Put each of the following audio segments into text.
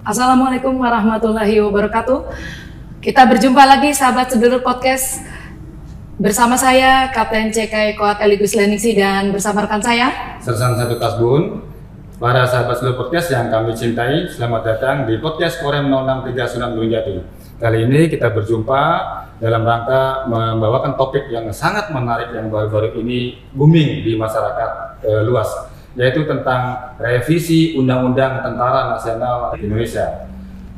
Assalamualaikum warahmatullahi wabarakatuh. Kita berjumpa lagi sahabat sedulur podcast bersama saya Kapten CK Koat Eligus Leningsi dan bersama rekan saya Sersan Satu Kasbun. Para sahabat sedulur podcast yang kami cintai, selamat datang di podcast Korem 063 Sunan Gunung Jati. Kali ini kita berjumpa dalam rangka membawakan topik yang sangat menarik yang baru-baru ini booming di masyarakat luas, yaitu tentang revisi Undang-Undang Tentara Nasional Indonesia.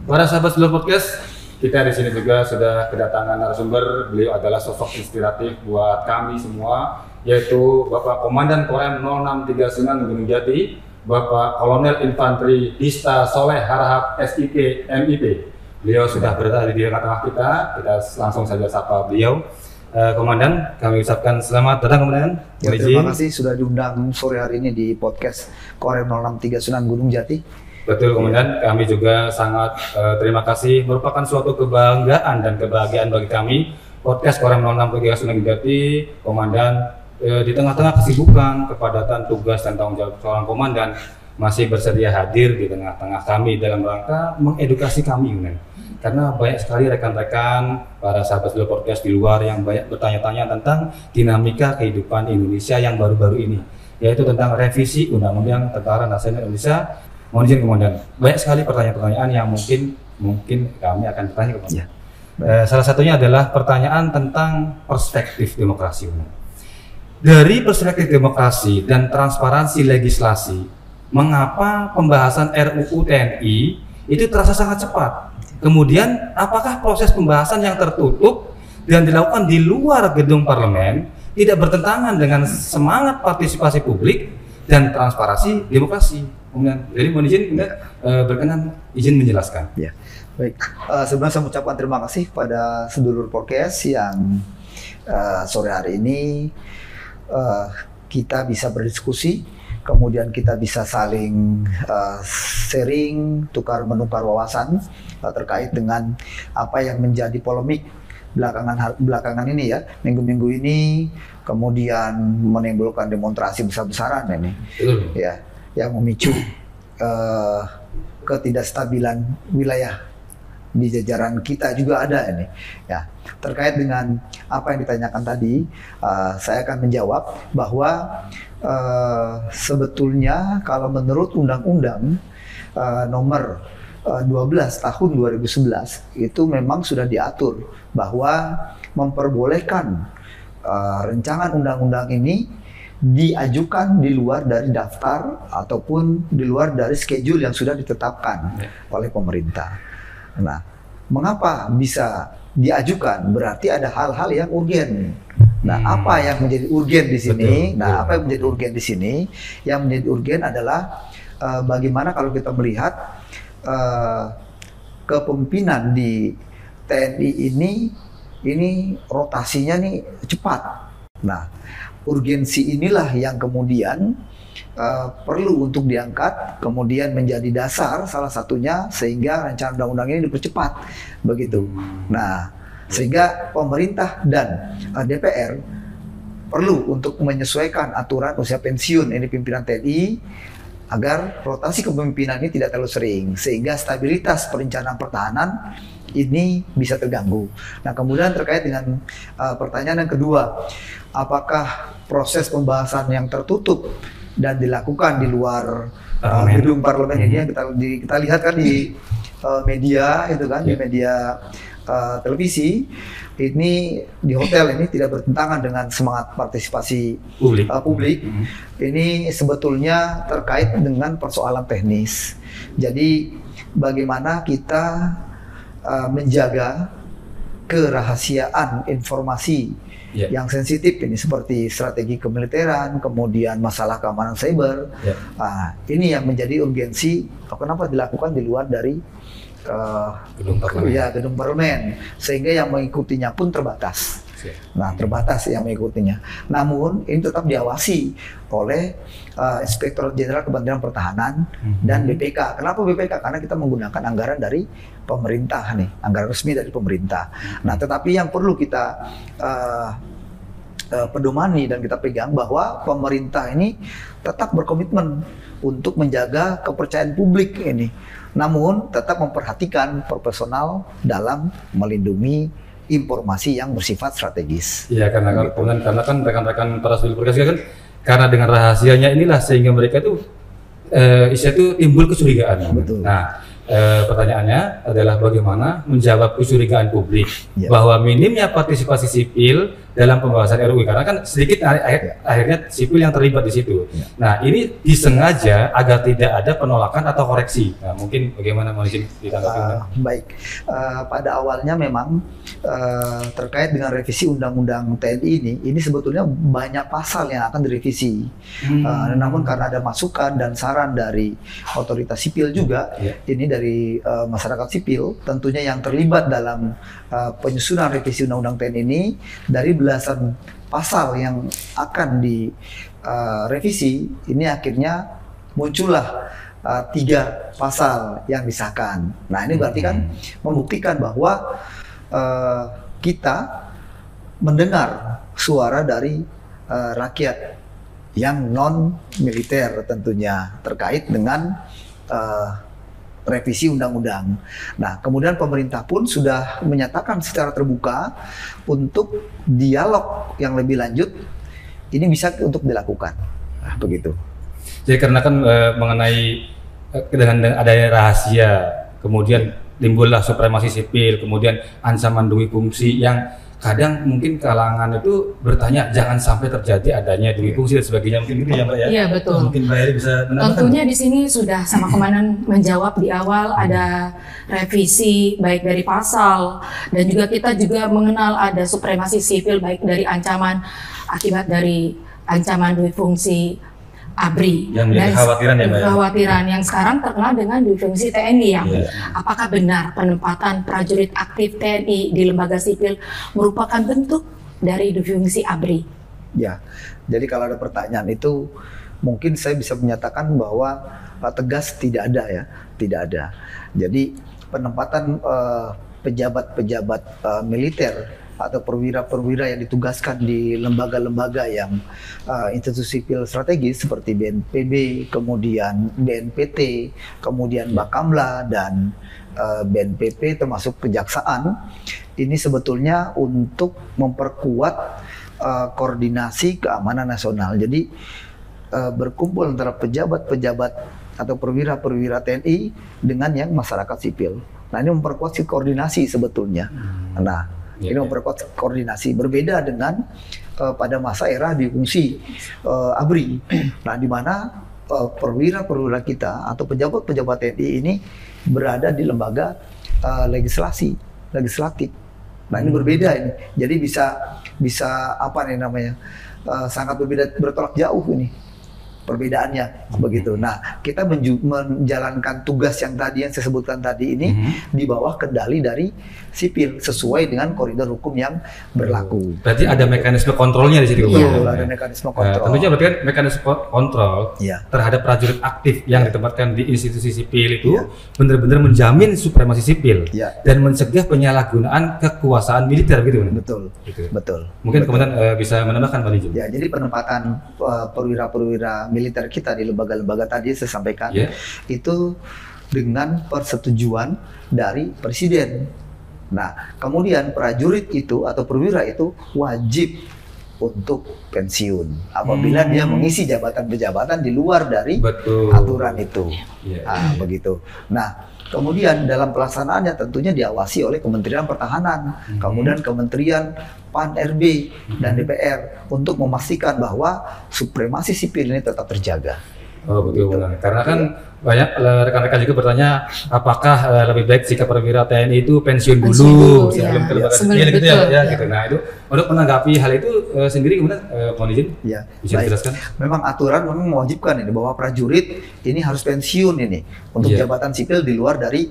Para sahabat sedulur podcast, kita di sini juga sudah kedatangan narasumber. Beliau adalah sosok inspiratif buat kami semua, yaitu Bapak Komandan Korem 063 Sunan Gunung Jati, Bapak Kolonel Infanteri Dista Soleh Harahap SIP MIP. Beliau sudah berada di tengah-tengah kita langsung saja sapa beliau. Komandan, kami ucapkan selamat datang Komandan. Ya, terima kasih sudah diundang sore hari ini di podcast Korem 063 Sunan Gunung Jati. Betul Komandan, kami juga sangat terima kasih, merupakan suatu kebanggaan dan kebahagiaan bagi kami. Podcast Korem 063 Sunan Gunung Jati, Komandan, di tengah-tengah kesibukan, kepadatan tugas dan tanggung jawab seorang komandan, masih bersedia hadir di tengah-tengah kami dalam rangka mengedukasi kami, Komandan. Karena banyak sekali rekan-rekan, para sahabat sedulur podcast di luar yang banyak bertanya-tanya tentang dinamika kehidupan Indonesia yang baru-baru ini, yaitu tentang revisi Undang-Undang Tentara Nasional Indonesia. Mohon izin Komandan, banyak sekali pertanyaan-pertanyaan yang mungkin kami akan bertanya kepada. Ya. Salah satunya adalah pertanyaan tentang perspektif demokrasi. Dari perspektif demokrasi dan transparansi legislasi, mengapa pembahasan RUU TNI itu terasa sangat cepat? Kemudian, apakah proses pembahasan yang tertutup dan dilakukan di luar gedung parlemen tidak bertentangan dengan semangat partisipasi publik dan transparansi demokrasi? Kemudian, jadi mohon izin, berkenan izin menjelaskan. Ya, baik. Sebenarnya saya mengucapkan terima kasih pada sedulur podcast yang sore hari ini kita bisa berdiskusi, kemudian kita bisa saling sharing, menukar wawasan terkait dengan apa yang menjadi polemik belakangan ini ya, minggu-minggu ini, kemudian menimbulkan demonstrasi besar-besaran ini, ya, yang memicu ketidakstabilan wilayah di jajaran kita juga ada ini. Ya, terkait dengan apa yang ditanyakan tadi, saya akan menjawab bahwa sebetulnya kalau menurut Undang-Undang nomor 12 tahun 2011 itu memang sudah diatur bahwa memperbolehkan rancangan undang-undang ini diajukan di luar dari daftar ataupun di luar dari schedule yang sudah ditetapkan oleh pemerintah. Nah, mengapa bisa diajukan? Berarti ada hal-hal yang urgen. Nah, apa yang menjadi urgen di sini? Apa yang menjadi urgen di sini? Yang menjadi urgen adalah bagaimana kalau kita melihat kepemimpinan di TNI ini rotasinya nih cepat. Nah, urgensi inilah yang kemudian perlu untuk diangkat, kemudian menjadi dasar salah satunya sehingga rancangan undang-undang ini dipercepat, begitu. Nah, sehingga pemerintah dan DPR perlu untuk menyesuaikan aturan usia pensiun ini pimpinan TNI agar rotasi kepemimpinan ini tidak terlalu sering, sehingga stabilitas perencanaan pertahanan ini bisa terganggu. Nah, kemudian terkait dengan pertanyaan yang kedua, apakah proses pembahasan yang tertutup dan dilakukan di luar gedung parlemen ini yang kita lihat kan di media itu kan, di media televisi ini, di hotel ini tidak bertentangan dengan semangat partisipasi publik. Ini sebetulnya terkait dengan persoalan teknis. Jadi bagaimana kita menjaga kerahasiaan informasi yang sensitif ini seperti strategi kemiliteran, kemudian masalah keamanan cyber. Nah, ini yang menjadi urgensi kenapa dilakukan di luar dari gedung parlemen, sehingga yang mengikutinya pun terbatas. Nah, terbatas yang mengikutinya. Namun ini tetap diawasi oleh Inspektur Jenderal Kementerian Pertahanan dan BPK. Kenapa BPK? Karena kita menggunakan anggaran dari pemerintah nih, anggaran resmi dari pemerintah. Nah, tetapi yang perlu kita pedomani dan kita pegang bahwa pemerintah ini tetap berkomitmen untuk menjaga kepercayaan publik ini, namun tetap memperhatikan proporsional dalam melindungi informasi yang bersifat strategis. Iya, karena kan rekan-rekan para civil press kan karena dengan rahasianya inilah sehingga mereka itu istilah itu timbul kecurigaan. Betul. Nah, pertanyaannya adalah bagaimana menjawab kecurigaan publik Ya. bahwa minimnya partisipasi sipil dalam pembahasan RUU, karena kan sedikit akhirnya sipil yang terlibat di situ. Ya. Nah, ini disengaja agar tidak ada penolakan atau koreksi. Nah, mungkin bagaimana mungkin ditanggapi? Baik, pada awalnya memang terkait dengan revisi Undang-Undang TNI ini sebetulnya banyak pasal yang akan direvisi. Namun karena ada masukan dan saran dari otoritas sipil juga, ini dari masyarakat sipil, tentunya yang terlibat dalam penyusunan revisi Undang-Undang TNI ini, dari belasan pasal yang akan direvisi, ini akhirnya muncullah 3 pasal yang disahkan. Nah, ini berarti kan membuktikan bahwa kita mendengar suara dari rakyat yang non militer tentunya terkait dengan revisi undang-undang. Nah, kemudian pemerintah pun sudah menyatakan secara terbuka untuk dialog yang lebih lanjut ini bisa untuk dilakukan. Nah, begitu. Jadi karena kan mengenai dengan adanya rahasia, kemudian timbullah supremasi sipil, kemudian ancaman duit fungsi yang kadang mungkin kalangan itu bertanya jangan sampai terjadi adanya duit fungsi dan sebagainya, mungkin gitu ya Mbak ya? Iya, betul. Mungkin Mbak Eri bisa menambahkan. Tentunya di sini sudah sama Komandan menjawab di awal, ada revisi baik dari pasal dan juga kita juga mengenal ada supremasi sipil baik dari ancaman akibat dari ancaman duit fungsi ABRI yang menjadi kekhawatiran ya Mbak ya? Kekhawatiran yang sekarang terkenal dengan duit fungsi TNI yang apakah benar penempatan prajurit aktif TNI di lembaga sipil merupakan bentuk dari duit fungsi ABRI? Ya, jadi kalau ada pertanyaan itu mungkin saya bisa menyatakan bahwa tegas tidak ada ya, tidak ada. Jadi penempatan pejabat-pejabat militer atau perwira-perwira yang ditugaskan di lembaga-lembaga yang institusi sipil strategis seperti BNPB, kemudian BNPT, kemudian Bakamla dan BNPP termasuk kejaksaan, ini sebetulnya untuk memperkuat koordinasi keamanan nasional. Jadi berkumpul antara pejabat-pejabat atau perwira-perwira TNI dengan yang masyarakat sipil. Nah, ini memperkuat koordinasi sebetulnya. Nah, ini memperkuat koordinasi, berbeda dengan pada masa era duit fungsi ABRI. Nah, di mana perwira-perwira kita atau pejabat-pejabat TNI ini berada di lembaga legislatif. Nah, ini berbeda ini. Jadi bisa apa nih namanya? Sangat berbeda, bertolak jauh ini perbedaannya begitu. Nah, kita menjalankan tugas yang tadi yang saya sebutkan tadi ini di bawah kendali dari sipil sesuai dengan koridor hukum yang berlaku. Berarti ada mekanisme kontrolnya di situ. Iya, ada mekanisme kontrol. Tentunya berarti kan mekanisme kontrol terhadap prajurit aktif yang ditempatkan di institusi sipil itu benar-benar menjamin supremasi sipil dan mencegah penyalahgunaan kekuasaan militer gitu. Betul. Gitu. Betul. Mungkin kemudian bisa menambahkan Pak Nijul. Ya, jadi penempatan perwira-perwira militer kita di lembaga-lembaga tadi saya sampaikan itu dengan persetujuan dari presiden. Nah, kemudian prajurit itu atau perwira itu wajib untuk pensiun apabila dia mengisi jabatan-jabatan di luar dari aturan itu. Begitu. Nah, kemudian dalam pelaksanaannya tentunya diawasi oleh Kementerian Pertahanan, kemudian Kementerian PAN-RB dan DPR untuk memastikan bahwa supremasi sipil ini tetap terjaga. Oh betul benar. Karena kan banyak rekan-rekan juga bertanya apakah lebih baik jika perwira TNI itu pensiun dulu sebelum ke lembaga sipil gitu ya, gitu. Nah, itu untuk menanggapi hal itu sendiri gimana Pak Nijul? Bisa dijelaskan? Memang aturan memang mewajibkan ini bahwa prajurit ini harus pensiun ini untuk jabatan sipil di luar dari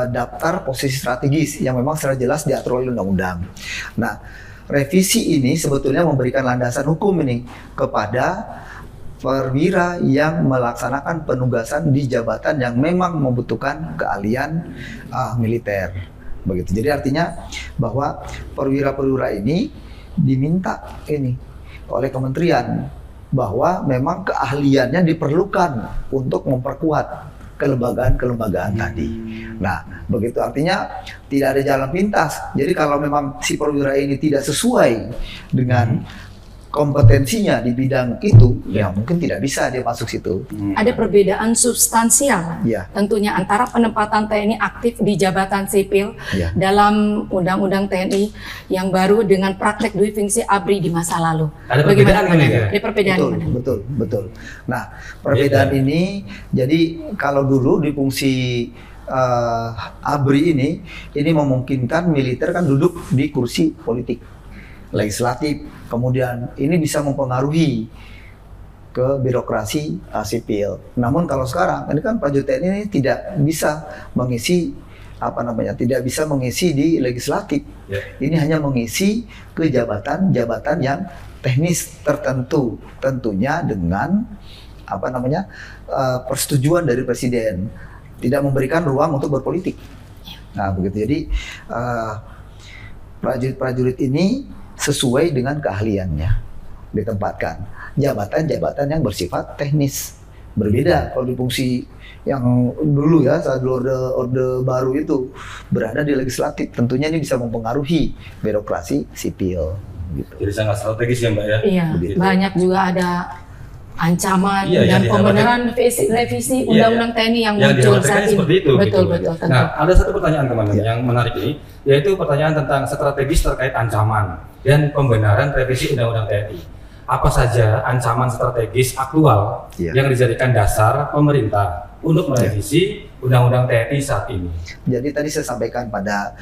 daftar posisi strategis yang memang secara jelas diatur oleh undang-undang. Nah, revisi ini sebetulnya memberikan landasan hukum ini kepada perwira yang melaksanakan penugasan di jabatan yang memang membutuhkan keahlian militer. begitu. Jadi artinya bahwa perwira-perwira ini diminta ini oleh kementerian bahwa memang keahliannya diperlukan untuk memperkuat kelembagaan-kelembagaan tadi. Nah, begitu artinya tidak ada jalan pintas. Jadi kalau memang si perwira ini tidak sesuai dengan kompetensinya di bidang itu, ya mungkin tidak bisa dia masuk situ. Ada perbedaan substansial Ya. tentunya antara penempatan TNI aktif di jabatan sipil Ya. dalam Undang-Undang TNI yang baru dengan praktek dui fungsi ABRI di masa lalu. Ada perbedaan kan ya? Ada perbedaan Betul, mana? betul. Nah, perbedaan ini, jadi kalau dulu di fungsi ABRI ini memungkinkan militer kan duduk di kursi politik, legislatif, kemudian ini bisa mempengaruhi ke birokrasi sipil. Namun kalau sekarang ini kan prajurit TNI ini tidak bisa mengisi tidak bisa mengisi di legislatif. Ya. Ini hanya mengisi ke jabatan-jabatan yang teknis tertentu, tentunya dengan persetujuan dari presiden, tidak memberikan ruang untuk berpolitik. Nah, begitu. Jadi prajurit-prajurit ini sesuai dengan keahliannya ditempatkan jabatan-jabatan yang bersifat teknis. Berbeda kalau di fungsi yang dulu ya, saat orde baru itu berada di legislatif, tentunya ini bisa mempengaruhi birokrasi sipil gitu. Jadi sangat strategis ya Mbak ya. Iya, Begitu. banyak juga ada ancaman Iya, dan yang pembenaran revisi Undang-Undang TNI yang muncul saat ini. seperti itu. Betul, gitu. tentu. Nah, ada satu pertanyaan teman-teman yang menarik ini, yaitu pertanyaan tentang strategis terkait ancaman dan pembenaran revisi Undang-Undang TNI. Apa saja ancaman strategis aktual yang dijadikan dasar pemerintah untuk merevisi Undang-Undang TNI saat ini? Jadi tadi saya sampaikan pada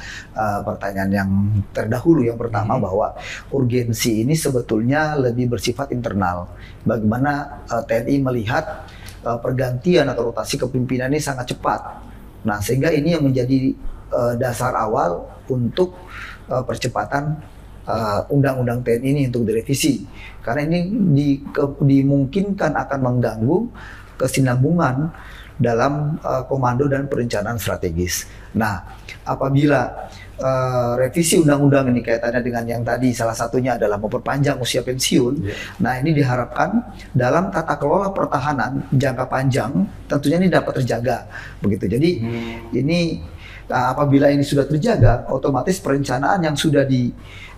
pertanyaan yang terdahulu, yang pertama bahwa urgensi ini sebetulnya lebih bersifat internal. Bagaimana TNI melihat pergantian atau rotasi kepemimpinan ini sangat cepat. Nah, sehingga ini yang menjadi dasar awal untuk percepatan Undang-Undang TNI ini untuk direvisi. Karena ini dimungkinkan akan mengganggu kesinambungan dalam komando dan perencanaan strategis. Nah, apabila revisi undang-undang ini kaitannya dengan yang tadi, salah satunya adalah memperpanjang usia pensiun. Nah, ini diharapkan dalam tata kelola pertahanan jangka panjang tentunya ini dapat terjaga. Begitu. Jadi ini apabila ini sudah terjaga, otomatis perencanaan yang sudah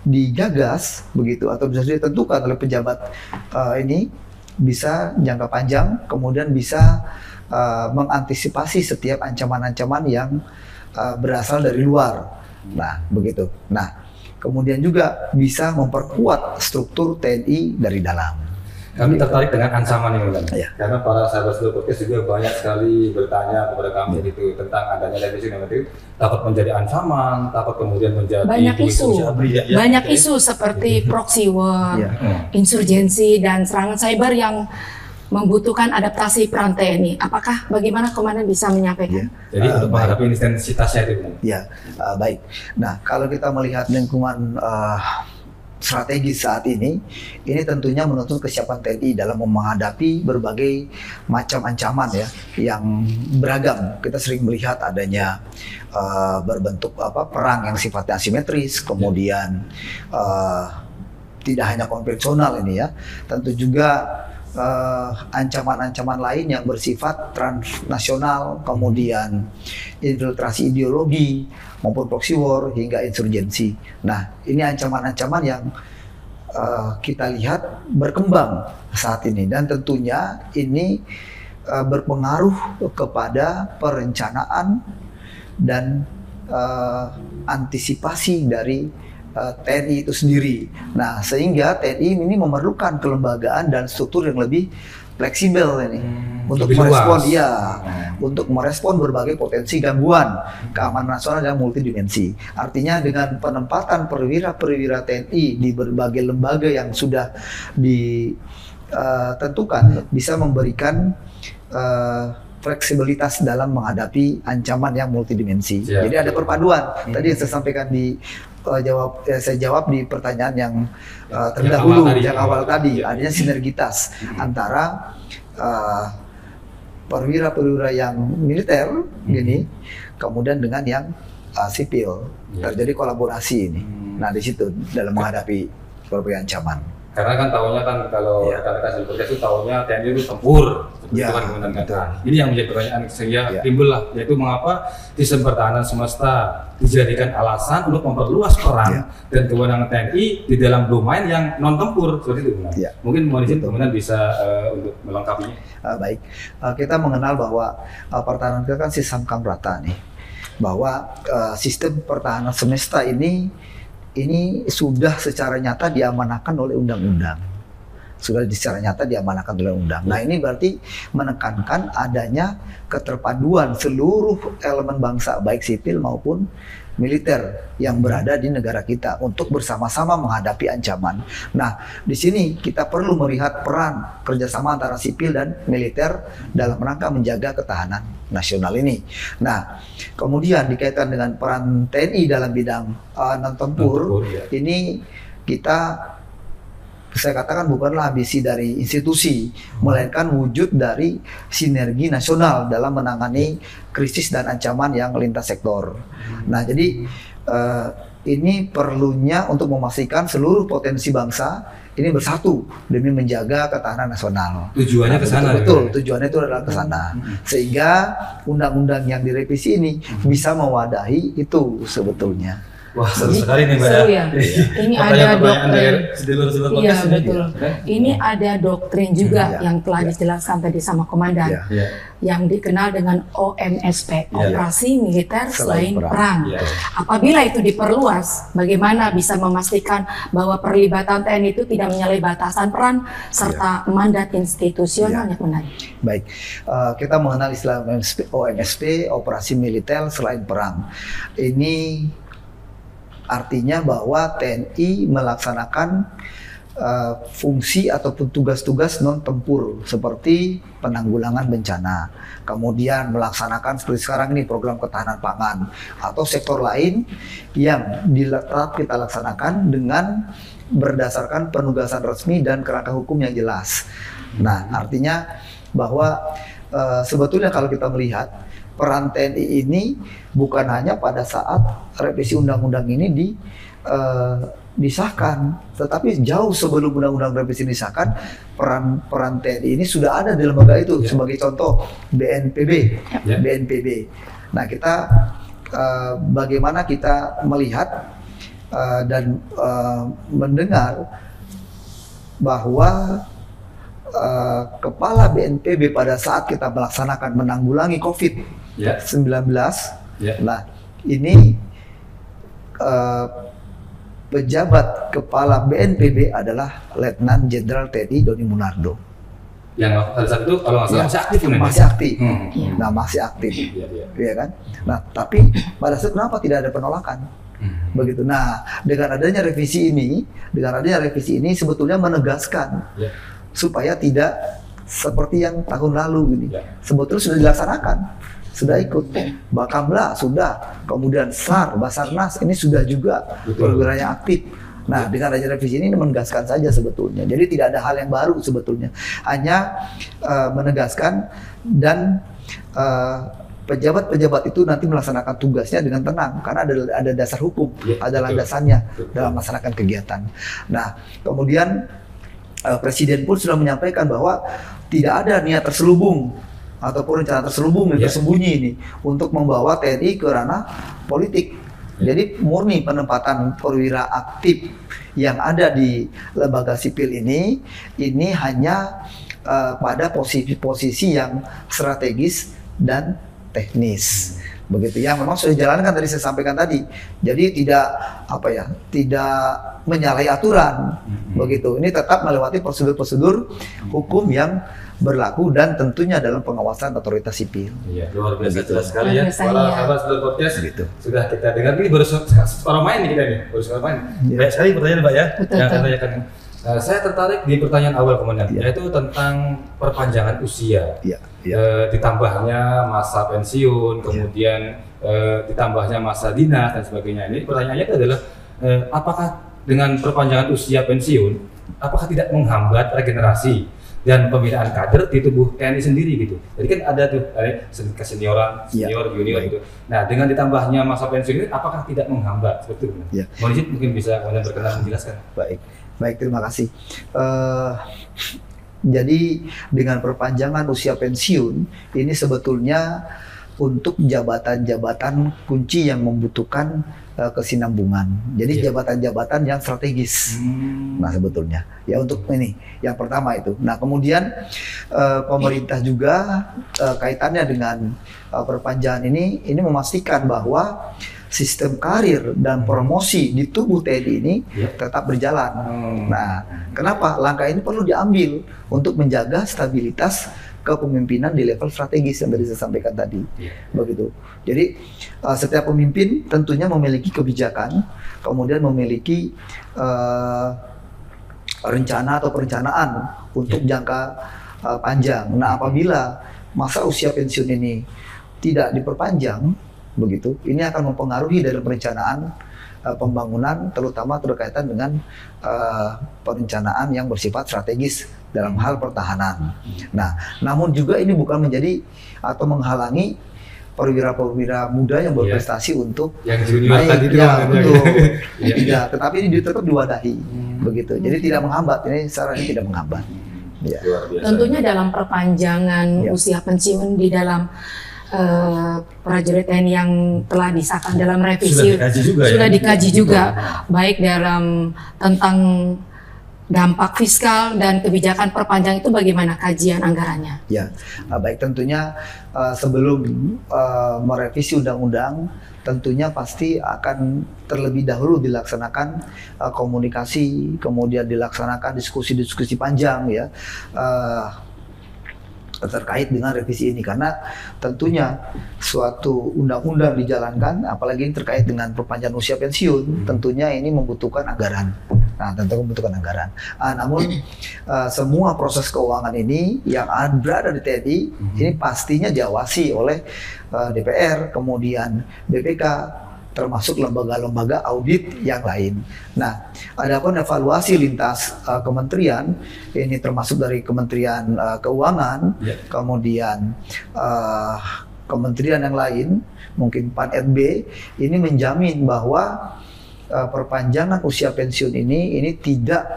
digagas begitu atau sudah ditentukan oleh pejabat ini bisa jangka panjang, kemudian bisa mengantisipasi setiap ancaman-ancaman yang berasal dari luar. Nah, begitu. Nah, kemudian juga bisa memperkuat struktur TNI dari dalam. Kami tertarik dengan ancaman ini, kan? Ya. Karena para sahabat Slow Podcast juga banyak sekali bertanya kepada kami gitu tentang adanya revisi Undang-Undang TNI, takut menjadi ancaman, takut kemudian menjadi banyak isu, banyak ya. isu seperti proxy war, insurgensi dan serangan cyber yang membutuhkan adaptasi peran TNI. Apakah bagaimana Komandan bisa menyampaikan? Jadi untuk menghadapi intensitasnya itu. Ya, baik. Nah, kalau kita melihat lingkungan strategis saat ini tentunya menuntut kesiapan TNI dalam menghadapi berbagai macam ancaman ya, yang beragam. Kita sering melihat adanya berbentuk perang yang sifatnya asimetris, kemudian tidak hanya konvensional ini ya, tentu juga ancaman-ancaman lain yang bersifat transnasional, kemudian infiltrasi ideologi maupun proxy war hingga insurgensi. Nah, ini ancaman-ancaman yang kita lihat berkembang saat ini, dan tentunya ini berpengaruh kepada perencanaan dan antisipasi dari TNI itu sendiri. Nah, sehingga TNI ini memerlukan kelembagaan dan struktur yang lebih fleksibel ini untuk merespon untuk merespon berbagai potensi gangguan keamanan nasional yang multidimensi. Artinya dengan penempatan perwira-perwira TNI di berbagai lembaga yang sudah ditentukan bisa memberikan fleksibilitas dalam menghadapi ancaman yang multidimensi. Jadi ada perpaduan. Tadi yang saya sampaikan saya jawab di pertanyaan yang terdahulu, yang awal tadi, adanya sinergitas antara perwira-perwira yang militer gini, kemudian dengan yang sipil, terjadi kolaborasi ini. Nah di situ dalam menghadapi berbagai ancaman. Karena kan tahunya kan kalau rekan-rekan sipil kerja itu tahunya TNI itu tempur, itu kan kemudian kan. Ini yang menjadi pertanyaan sehingga timbul lah, yaitu mengapa sistem pertahanan semesta dijadikan alasan untuk memperluas peran dan kewenangan TNI di dalam domain yang non tempur seperti itu. Mungkin mohon izin kemudian bisa untuk melengkapinya. Baik, kita mengenal bahwa pertahanan kita kan sistem kamrata nih, bahwa sistem pertahanan semesta ini sudah secara nyata diamanahkan oleh undang-undang. Sudah secara nyata diamanahkan oleh undang. Nah ini berarti menekankan adanya keterpaduan seluruh elemen bangsa, baik sipil maupun militer yang berada di negara kita untuk bersama-sama menghadapi ancaman. Nah di sini kita perlu melihat peran kerjasama antara sipil dan militer dalam rangka menjaga ketahanan nasional ini. Nah kemudian dikaitkan dengan peran TNI dalam bidang non tempur, ini saya katakan bukanlah ambisi dari institusi, melainkan wujud dari sinergi nasional dalam menangani krisis dan ancaman yang lintas sektor. Nah, jadi ini perlunya untuk memastikan seluruh potensi bangsa ini bersatu demi menjaga ketahanan nasional. Tujuannya ke sana. Betul, tujuannya itu adalah ke sana. Sehingga undang-undang yang direvisi ini bisa mewadahi itu sebetulnya. Wah, seru sekali nih Mbak ya. Ini ada doktrin. Iya, betul. Ini ada doktrin juga yang telah dijelaskan tadi sama komandan. Yang dikenal dengan OMSP, Operasi Militer Selain Perang. Apabila itu diperluas, bagaimana bisa memastikan bahwa perlibatan TNI itu tidak menyalahi batasan peran serta mandat institusionalnya, Komandan? Baik, kita mengenal istilah OMSP, Operasi Militer Selain Perang. Ini artinya bahwa TNI melaksanakan fungsi ataupun tugas-tugas non tempur seperti penanggulangan bencana, kemudian melaksanakan seperti sekarang ini program ketahanan pangan atau sektor lain yang tetap kita laksanakan dengan berdasarkan penugasan resmi dan kerangka hukum yang jelas. Nah, artinya bahwa sebetulnya kalau kita melihat peran TNI ini bukan hanya pada saat revisi undang-undang ini disahkan, tetapi jauh sebelum undang-undang revisi disahkan, peran TNI ini sudah ada di lembaga itu. Sebagai contoh BNPB. Nah, kita bagaimana kita melihat dan mendengar bahwa Kepala BNPB pada saat kita melaksanakan menanggulangi COVID-19, nah ini pejabat Kepala BNPB adalah Letnan Jenderal TNI Doni Munardo. Yang pada saat itu kalau nggak salah masih aktif, masih aktif. Nah masih aktif, ya kan. Nah tapi pada saat kenapa tidak ada penolakan? Begitu. Nah dengan adanya revisi ini, sebetulnya menegaskan supaya tidak seperti yang tahun lalu ini. Sebetulnya sudah dilaksanakan, sudah ikut. Bakamla sudah, kemudian SAR, Basarnas ini sudah juga perwira yang aktif. Nah, dengan adanya revisi ini menegaskan saja sebetulnya. Jadi tidak ada hal yang baru sebetulnya. Hanya menegaskan dan pejabat-pejabat itu nanti melaksanakan tugasnya dengan tenang karena ada dasar hukum, ada landasannya dalam melaksanakan kegiatan. Nah, kemudian Presiden pun sudah menyampaikan bahwa tidak ada niat terselubung ataupun rencana terselubung yang tersembunyi ini untuk membawa TNI ke ranah politik. Jadi murni penempatan perwira aktif yang ada di lembaga sipil ini hanya pada posisi yang strategis dan teknis. Begitu yang memang sudah dijalankan tadi saya sampaikan tadi. Jadi tidak menyalahi aturan. Begitu. Ini tetap melewati prosedur-prosedur hukum yang berlaku dan tentunya dalam pengawasan otoritas sipil. Iya, luar biasa jelas sekali ya. Para sahabat seluruh podcast sudah kita dengar, ini baru separuh main nih kita nih, baru separuh main. Banyak sekali pertanyaan Pak ya, yang saya tanyakan. Saya tertarik di pertanyaan awal Komandan, yaitu tentang perpanjangan usia, ditambahnya masa pensiun, kemudian ditambahnya masa dinas dan sebagainya. Ini pertanyaannya itu adalah apakah dengan perpanjangan usia pensiun, apakah tidak menghambat regenerasi dan pembinaan kader di tubuh TNI sendiri gitu. Jadi kan ada tuh kesenioran, senior, junior gitu. Nah, dengan ditambahnya masa pensiun ini apakah tidak menghambat seperti itu? Ya. Mohon izin mungkin bisa berkenan menjelaskan. Baik, terima kasih. Jadi dengan perpanjangan usia pensiun ini sebetulnya untuk jabatan-jabatan kunci yang membutuhkan kesinambungan. Jadi jabatan-jabatan yang strategis. Nah, sebetulnya ya untuk ini yang pertama itu. Nah, kemudian pemerintah juga kaitannya dengan perpanjangan ini memastikan bahwa sistem karir dan promosi di tubuh TNI ini tetap berjalan. Nah, kenapa langkah ini perlu diambil untuk menjaga stabilitas kepemimpinan di level strategis yang tadi saya sampaikan tadi, begitu. Jadi setiap pemimpin tentunya memiliki kebijakan, kemudian memiliki rencana atau perencanaan untuk jangka panjang. Nah, apabila masa usia pensiun ini tidak diperpanjang, begitu, ini akan mempengaruhi dalam perencanaan pembangunan, terutama berkaitan dengan perencanaan yang bersifat strategis dalam hal pertahanan. Nah, namun juga ini bukan menjadi atau menghalangi perwira-perwira muda yang berprestasi untuk yang junior naik, tadi itu betul. Ya, tetapi ini tetap diwadahi, begitu. Jadi tidak menghambat, ini secara ini tidak menghambat. Ya. Tentunya dalam perpanjangan usia pensiun di dalam prajurit TNI yang telah disahkan dalam revisi sudah dikaji juga, baik dalam tentang dampak fiskal dan kebijakan perpanjang itu bagaimana kajian anggarannya? Ya, baik, tentunya sebelum merevisi undang-undang tentunya pasti akan terlebih dahulu dilaksanakan komunikasi, kemudian dilaksanakan diskusi-diskusi panjang ya terkait dengan revisi ini, karena tentunya suatu undang-undang dijalankan, apalagi ini terkait dengan perpanjangan usia pensiun, tentunya ini membutuhkan anggaran. Nah, tentu membutuhkan anggaran. Namun semua proses keuangan ini yang berada di TNI ini pastinya diawasi oleh DPR, kemudian BPK, termasuk lembaga-lembaga audit yang lain. Nah, adapun evaluasi lintas kementerian, ini termasuk dari Kementerian Keuangan, kemudian kementerian yang lain, mungkin Pan-RB, ini menjamin bahwa perpanjangan usia pensiun ini tidak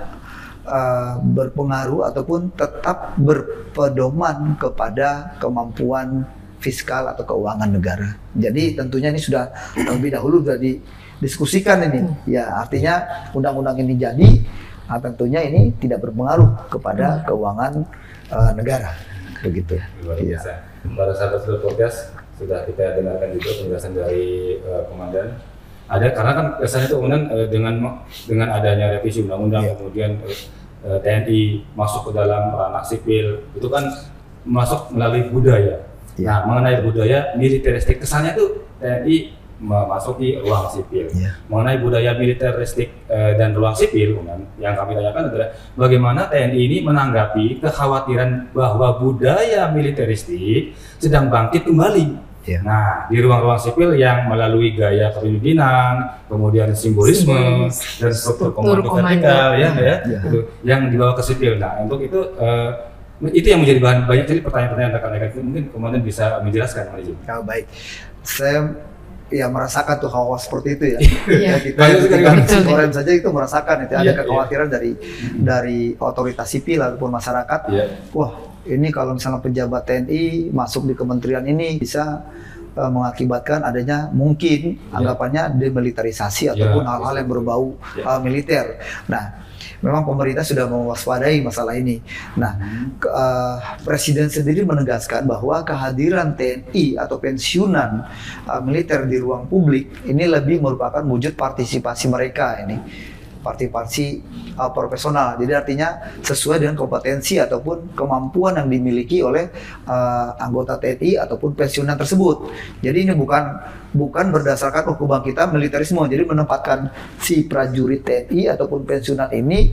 berpengaruh ataupun tetap berpedoman kepada kemampuan fiskal atau keuangan negara. Jadi tentunya ini sudah lebih dahulu sudah didiskusikan ini. Ya, artinya undang-undang ini jadi, tentunya ini tidak berpengaruh kepada keuangan negara. Begitu. Luar biasa. Para sahabat podcast sudah kita dengarkan juga penjelasan dari komandan. Ada, karena kan biasanya itu kemudian dengan adanya revisi undang-undang, kemudian TNI masuk ke dalam ranah sipil, itu kan masuk melalui budaya. Nah, mengenai budaya militeristik, kesannya tuh TNI memasuki ruang sipil. Mengenai budaya militeristik dan ruang sipil, yang kami tanyakan adalah bagaimana TNI ini menanggapi kekhawatiran bahwa budaya militeristik sedang bangkit kembali. Nah, di ruang-ruang sipil yang melalui gaya kepemimpinan, kemudian simbolisme dan struktur komando vertikal, yang dibawa ke sipil. Nah, untuk itu yang menjadi bahan banyak jadi pertanyaan-pertanyaan rekan-rekan itu, mungkin komandan bisa menjelaskan. Baik, saya merasakan tuh hal seperti itu ya. Kita Korem saja itu merasakan itu ada kekhawatiran dari otoritas sipil ataupun masyarakat. Wah, ini kalau misalnya pejabat TNI masuk di kementerian ini bisa mengakibatkan adanya mungkin anggapannya demilitarisasi ataupun hal-hal yang berbau militer. Nah, memang pemerintah sudah mewaspadai masalah ini. Nah, Presiden sendiri menegaskan bahwa kehadiran TNI atau pensiunan militer di ruang publik ini lebih merupakan wujud partisipasi mereka ini. Partisipasi profesional. Jadi artinya sesuai dengan kompetensi ataupun kemampuan yang dimiliki oleh anggota TNI ataupun pensiunan tersebut. Jadi ini bukan berdasarkan kebangkitan militerisme. Jadi menempatkan si prajurit TNI ataupun pensiunan ini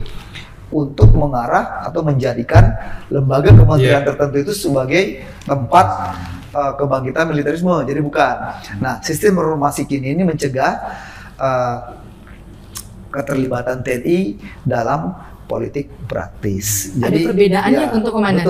untuk mengarah atau menjadikan lembaga kementerian tertentu itu sebagai tempat kebangkitan militerisme. Jadi bukan. Nah, sistem reformasi kini ini mencegah keterlibatan TNI dalam politik praktis. Ada perbedaannya ya, untuk komandan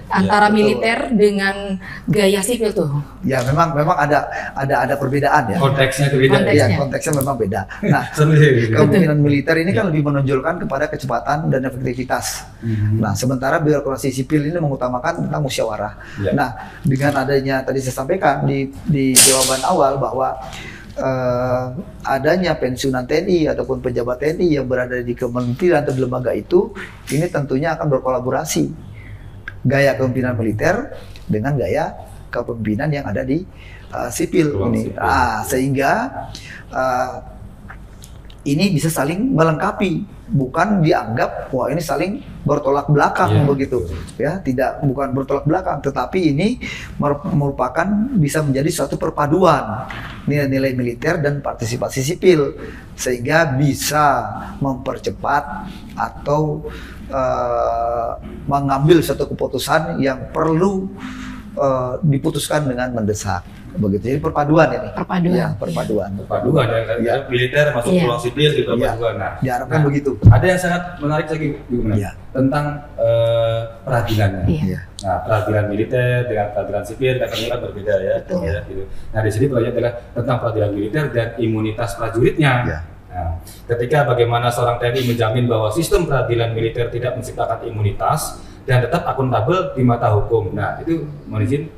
antara militer dengan gaya sipil tuh. Ya memang ada perbedaan ya. Konteksnya itu beda. Ya, konteksnya memang beda. Nah, kepemimpinan militer ini kan lebih menonjolkan kepada kecepatan dan efektivitas. Nah, sementara birokrasi sipil ini mengutamakan tentang musyawarah. Nah, dengan adanya tadi saya sampaikan di jawaban awal bahwa adanya pensiunan TNI ataupun pejabat TNI yang berada di kementerian atau di lembaga itu, ini tentunya akan berkolaborasi gaya kepemimpinan militer dengan gaya kepemimpinan yang ada di sipil ini. Sehingga ini bisa saling melengkapi, bukan dianggap wah ini saling bertolak belakang begitu ya, bukan bertolak belakang, tetapi ini merupakan bisa menjadi suatu perpaduan nilai-nilai militer dan partisipasi sipil sehingga bisa mempercepat atau mengambil suatu keputusan yang perlu diputuskan dengan mendesak. Begitu, jadi perpaduan ini. Perpaduan ya. Militer masuk ruang sipil di perpaduan. Nah, diharapkan begitu. Ada yang sangat menarik lagi tentang peradilannya. Nah, peradilan militer dengan peradilan sipil katanya kan berbeda ya. Gitu. Nah, di sini pelajaran adalah tentang peradilan militer dan imunitas prajuritnya. Nah, ketika bagaimana seorang TNI menjamin bahwa sistem peradilan militer tidak menciptakan imunitas dan tetap akuntabel di mata hukum. Nah, itu mohon izin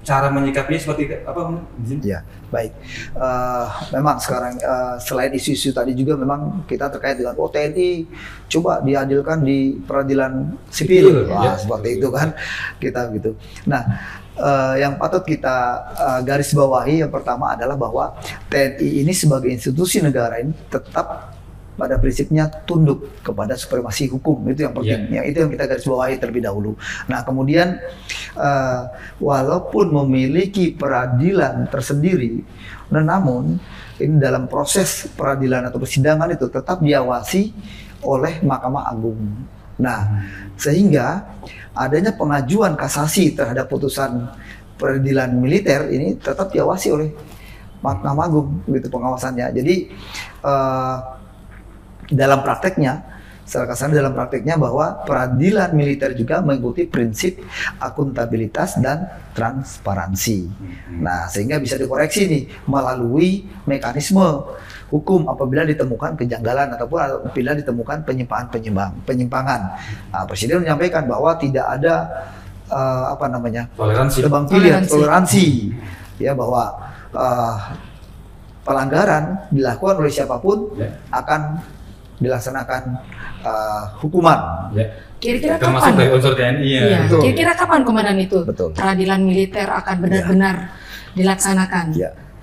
cara menyikapinya seperti apa? Ya, baik. Memang sekarang selain isu-isu tadi juga memang kita terkait dengan TNI coba diadilkan di peradilan sipil. Seperti itu kan kita gitu. Nah, yang patut kita garis bawahi yang pertama adalah bahwa TNI ini sebagai institusi negara ini tetap pada prinsipnya tunduk kepada supremasi hukum, itu yang penting. Yang itu yang kita garis bawahi terlebih dahulu. Nah, kemudian walaupun memiliki peradilan tersendiri, namun ini dalam proses peradilan atau persidangan itu tetap diawasi oleh Mahkamah Agung. Nah, sehingga adanya pengajuan kasasi terhadap putusan peradilan militer ini tetap diawasi oleh Mahkamah Agung, gitu pengawasannya. Jadi dalam prakteknya, secara kasar dalam prakteknya bahwa peradilan militer juga mengikuti prinsip akuntabilitas dan transparansi. Nah, sehingga bisa dikoreksi nih melalui mekanisme hukum apabila ditemukan kejanggalan ataupun apabila ditemukan penyimpangan. Nah, Presiden menyampaikan bahwa tidak ada toleransi ya, bahwa pelanggaran dilakukan oleh siapapun akan dilaksanakan hukuman. Kira-kira termasuk kapan? dari unsur TNI ya. Kira-kira kapan komandan itu Betul. peradilan militer akan benar-benar dilaksanakan?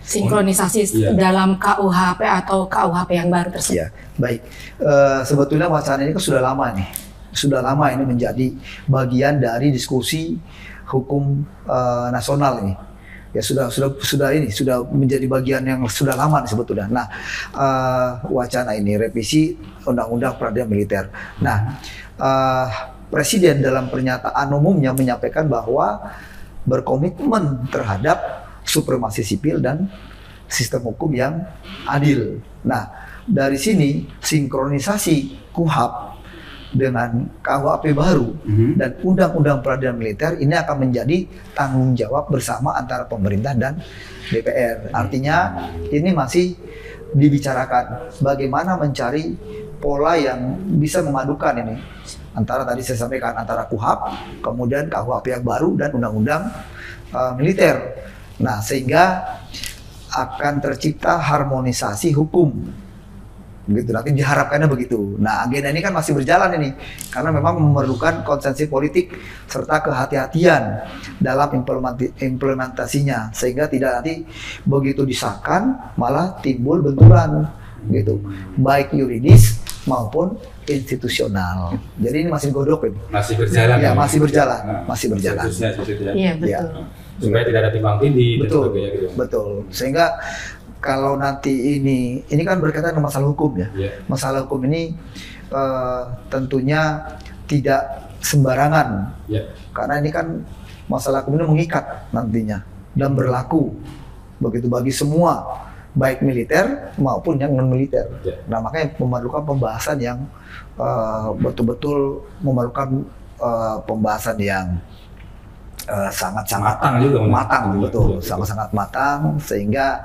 Sinkronisasi dalam KUHP atau KUHP yang baru tersebut. Baik. Sebetulnya wacana ini kan sudah lama nih. Sudah lama ini menjadi bagian dari diskusi hukum nasional ini. Ya sudah menjadi bagian yang sudah lama sebetulnya. Nah, wacana ini revisi Undang-Undang Peradilan Militer. Nah, Presiden dalam pernyataan umumnya menyampaikan bahwa berkomitmen terhadap supremasi sipil dan sistem hukum yang adil. Nah, dari sini sinkronisasi KUHP dengan KUHP baru dan Undang-Undang Peradilan Militer ini akan menjadi tanggung jawab bersama antara pemerintah dan DPR. Artinya ini masih dibicarakan bagaimana mencari pola yang bisa memadukan ini antara tadi saya sampaikan antara KUHP, kemudian KUHP yang baru dan Undang-Undang Militer. Nah, sehingga akan tercipta harmonisasi hukum. Begitu, nanti diharapkannya begitu. Nah, agenda ini kan masih berjalan ini karena memang memerlukan konsensus politik serta kehati-hatian dalam implementasinya sehingga tidak nanti begitu disahkan malah timbul benturan gitu, baik yuridis maupun institusional. Jadi ini masih digodok ini. Masih berjalan. Ya, masih berjalan. Masih berjalan. Iya, betul. Supaya tidak ada timbang tindih. Betul. Sehingga kalau nanti ini kan berkaitan dengan masalah hukum ya. Masalah hukum ini tentunya tidak sembarangan. Karena ini kan masalah hukum ini mengikat nantinya dan berlaku begitu bagi semua baik militer maupun yang non militer. Ya. Nah makanya memerlukan pembahasan yang betul-betul memerlukan pembahasan yang sangat-sangat Matang juga, matang, betul, betul. sangat-sangat matang, sehingga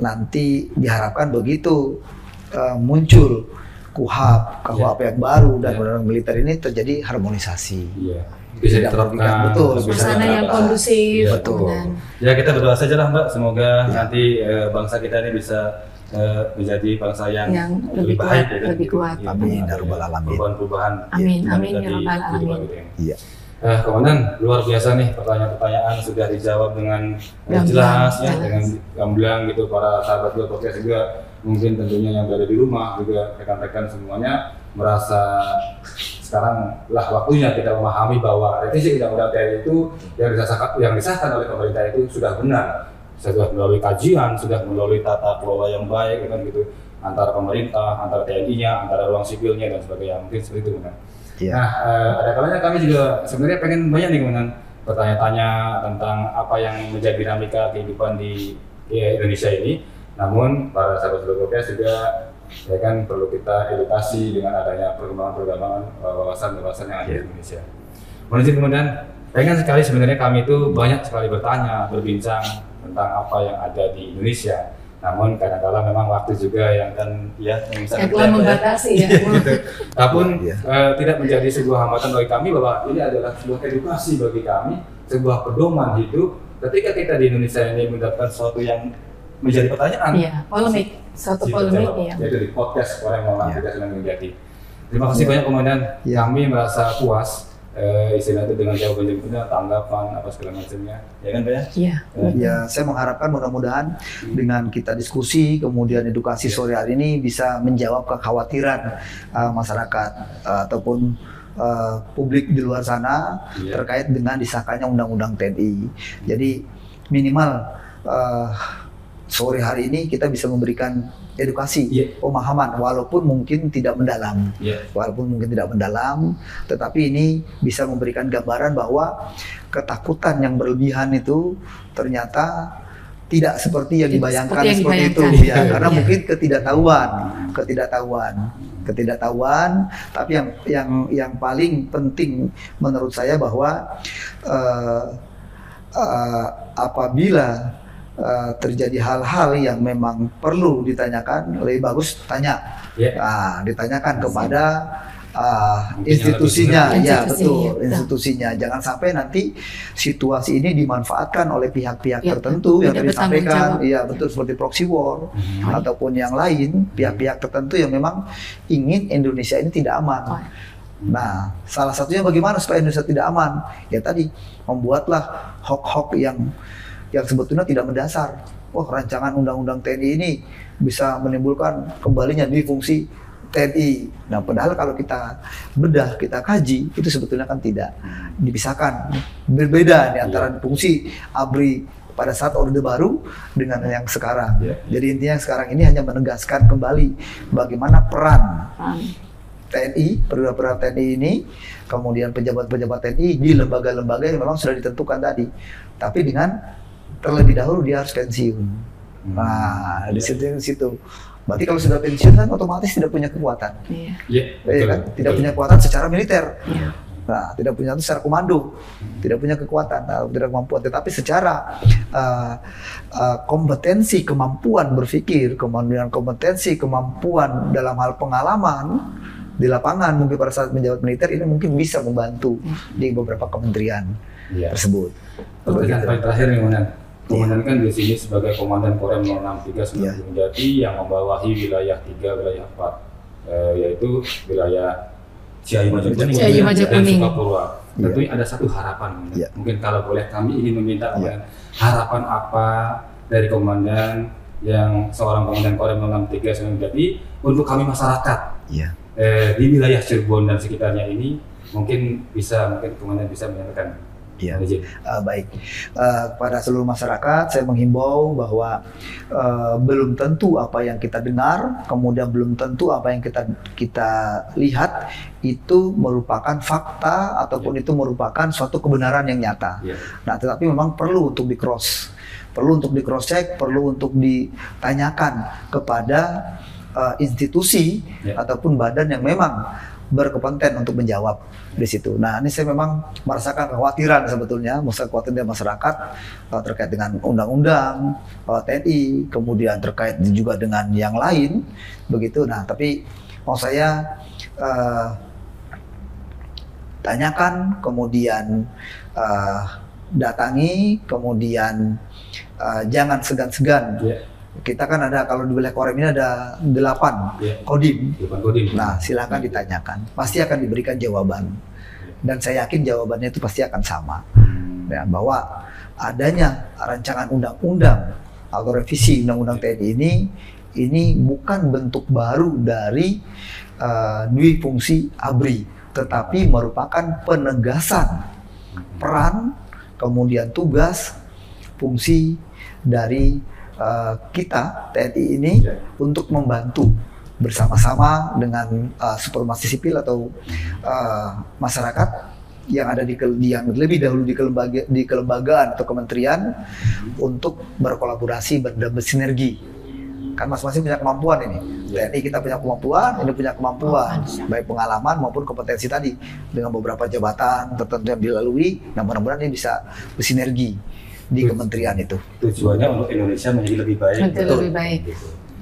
nanti diharapkan begitu muncul KUHP yang baru dan undang-undang militer ini terjadi harmonisasi. Iya. Bisa Tidak diterapkan. merugikan, betul. bisa Suasana yang diterapkan. kondusif. Iya, betul. Dan Ya kita berdoa saja lah Mbak, semoga nanti bangsa kita ini bisa menjadi bangsa yang lebih baik, kuat, ya kan? lebih kuat. Iya, Amin, ada ya Rabbal Alamin. Perubahan-perubahan. Amin, yang amin, ya terjadi Rabbal di kehidupan Alamin. kita ini. Iya. Komandan, luar biasa nih pertanyaan-pertanyaan sudah dijawab dengan Gamblang, jelas ya, jelas. dengan gamblang gitu. Para sahabat dua podcast juga mungkin tentunya yang berada di rumah juga rekan-rekan semuanya merasa sekarang lah waktunya kita memahami bahwa revisi undang-undang TNI itu yang disahkan oleh pemerintah itu sudah benar, sudah melalui kajian, sudah melalui tata kelola yang baik kan gitu antara pemerintah, antara TNI-nya, antara ruang sipilnya dan sebagainya, mungkin seperti itu benar. Iya. Nah, ada kalanya kami juga sebenarnya pengen banyak nih kemudian bertanya-tanya tentang apa yang menjadi dinamika kehidupan di Indonesia ini. Namun para sahabat podcast juga ya kan perlu kita edukasi dengan adanya perkembangan wawasan-wawasan yang ada di Indonesia. Mohon izin kemudian pengen sekali sebenarnya kami itu banyak sekali bertanya, berbincang tentang apa yang ada di Indonesia. Namun kadang-kadang memang waktu juga yang kan ya yang bisa yang telah membatasi ya. gitu. Namun Iya. tidak menjadi sebuah hambatan bagi kami bahwa ini adalah sebuah edukasi bagi kami, sebuah pedoman hidup ketika kita di Indonesia ini mendapatkan sesuatu yang menjadi pertanyaan. Iya, polemik, suatu polemik ya. Yaitu di podcast orang yang Iya. tidak sedang menjadi. Terima kasih banyak komandan. Iya. Kami merasa puas istilah itu dengan jawaban-jawabannya, tanggapan apa segala macamnya. Ya kan Pak ya? Iya. Ya, saya mengharapkan mudah-mudahan dengan kita diskusi, kemudian edukasi sore hari ini bisa menjawab kekhawatiran masyarakat ataupun publik di luar sana Iya. terkait dengan disahkannya Undang-Undang TNI. Jadi minimal sore hari ini kita bisa memberikan edukasi, Iya. pemahaman, walaupun mungkin tidak mendalam. Iya. Walaupun mungkin tidak mendalam, tetapi ini bisa memberikan gambaran bahwa ketakutan yang berlebihan itu ternyata tidak seperti yang Tidak dibayangkan seperti yang seperti itu, dibayangkan. ya, karena Iya. mungkin ketidaktahuan. Tapi yang paling penting menurut saya bahwa apabila terjadi hal-hal yang memang perlu ditanyakan, lebih bagus tanya. Ya. Ditanyakan kepada Mungkin institusinya, yang lebih benar. ya Institusi, betul, betul. institusinya. Jangan sampai nanti situasi ini dimanfaatkan oleh pihak-pihak Ya, tertentu yang tidak tadi bertanggung disampaikan, jawab. iya betul, seperti proxy war ataupun yang lain, pihak-pihak tertentu yang memang ingin Indonesia ini tidak aman. Oh. Nah, salah satunya bagaimana supaya Indonesia tidak aman? Ya tadi, membuatlah hoax-hoax yang sebetulnya tidak mendasar. Wah, rancangan undang-undang TNI ini bisa menimbulkan kembalinya di fungsi TNI. Nah, padahal kalau kita bedah, kita kaji, itu sebetulnya kan tidak dipisahkan. Berbeda nih antara fungsi ABRI pada saat Orde Baru dengan yang sekarang. Iya. Jadi intinya sekarang ini hanya menegaskan kembali bagaimana peran TNI, perwira TNI ini, kemudian pejabat-pejabat TNI di lembaga-lembaga yang memang sudah ditentukan tadi. Tapi dengan terlebih dahulu dia harus pensiun. Nah, di situ. Berarti kalau sudah pensiun kan otomatis tidak punya kekuatan. Iya. Iya. Ya kan? Tidak punya kekuatan secara militer. Iya. Nah, tidak punya itu secara komando. Tidak punya kekuatan, tidak kemampuan. Tetapi secara kompetensi, kemampuan berpikir, kemudian kompetensi, kemampuan dalam hal pengalaman di lapangan mungkin pada saat menjabat militer ini mungkin bisa membantu di beberapa kementerian Iya. tersebut. Pertanyaan paling terakhir nih Komandan. Komandan kan di sini sebagai Komandan Korem 063 sudah Iya. menjadi yang membawahi wilayah 3, wilayah 4, yaitu wilayah Ciayi Majakuning Ciayi dan Majakuning. Sukapurwa. Iya. Tentunya ada satu harapan. Komandan. Iya. Mungkin kalau boleh kami ingin meminta Komandan, harapan apa dari Komandan yang seorang Komandan Korem 063 sudah menjadi untuk kami masyarakat Iya. di wilayah Cirebon dan sekitarnya ini, mungkin Komandan bisa menyampaikan. Ya, baik. Kepada seluruh masyarakat, saya menghimbau bahwa belum tentu apa yang kita dengar, kemudian belum tentu apa yang kita lihat itu merupakan fakta ataupun itu merupakan suatu kebenaran yang nyata. Nah, tetapi memang perlu untuk perlu untuk di cross check, perlu untuk ditanyakan kepada institusi ataupun badan yang memang berkompeten untuk menjawab di situ. Nah, ini saya memang merasakan kekhawatiran sebetulnya, kekhawatiran dari masyarakat terkait dengan undang-undang TNI, kemudian terkait juga dengan yang lain, begitu. Nah, tapi mau saya tanyakan, kemudian datangi, kemudian jangan segan-segan. Kita kan ada, kalau di wilayah Korem ini ada 8 kodim. Nah, silakan ditanyakan. Pasti akan diberikan jawaban. Dan saya yakin jawabannya itu pasti akan sama. Ya, bahwa adanya rancangan undang-undang atau revisi undang-undang TNI ini bukan bentuk baru dari dwi fungsi ABRI, tetapi merupakan penegasan peran, kemudian tugas, fungsi dari kita TNI ini untuk membantu bersama-sama dengan supremasi sipil atau masyarakat yang ada yang lebih dahulu di kelembagaan atau kementerian untuk berkolaborasi dan bersinergi. Kan masing-masing punya kemampuan ini. TNI kita punya kemampuan, ini punya kemampuan, baik pengalaman maupun kompetensi tadi dengan beberapa jabatan tertentu yang dilalui. Nah, mudah-mudahan ini bisa bersinergi di kementerian itu. Tujuannya untuk Indonesia menjadi lebih baik. Lebih baik.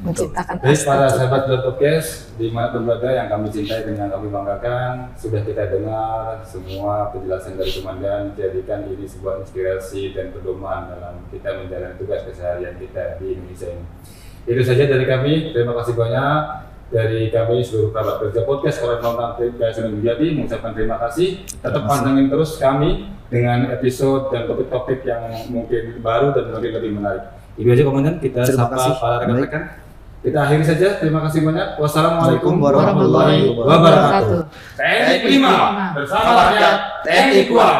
Menciptakan Baik, para sahabat Podcast dimanapun berada yang kami cintai dan yang kami banggakan, sudah kita dengar semua penjelasan dari Komandan. Jadikan ini sebuah inspirasi dan pedoman dalam kita menjalani tugas keseharian kita di Indonesia ini. Itu saja dari kami. Terima kasih banyak dari kami seluruh kerabat kerja Podcast Korem 06 PGRI Sunan Gunung Jati. Mengucapkan terima kasih. Tetap pantengin terus kami dengan episode dan topik-topik yang mungkin baru dan mungkin lebih menarik. Itu aja Komandan, kita sapa para rekan-rekan. Kita akhiri saja. Terima kasih banyak. Wassalamualaikum warahmatullahi wabarakatuh. TNI Prima bersama rakyat, TNI kuat.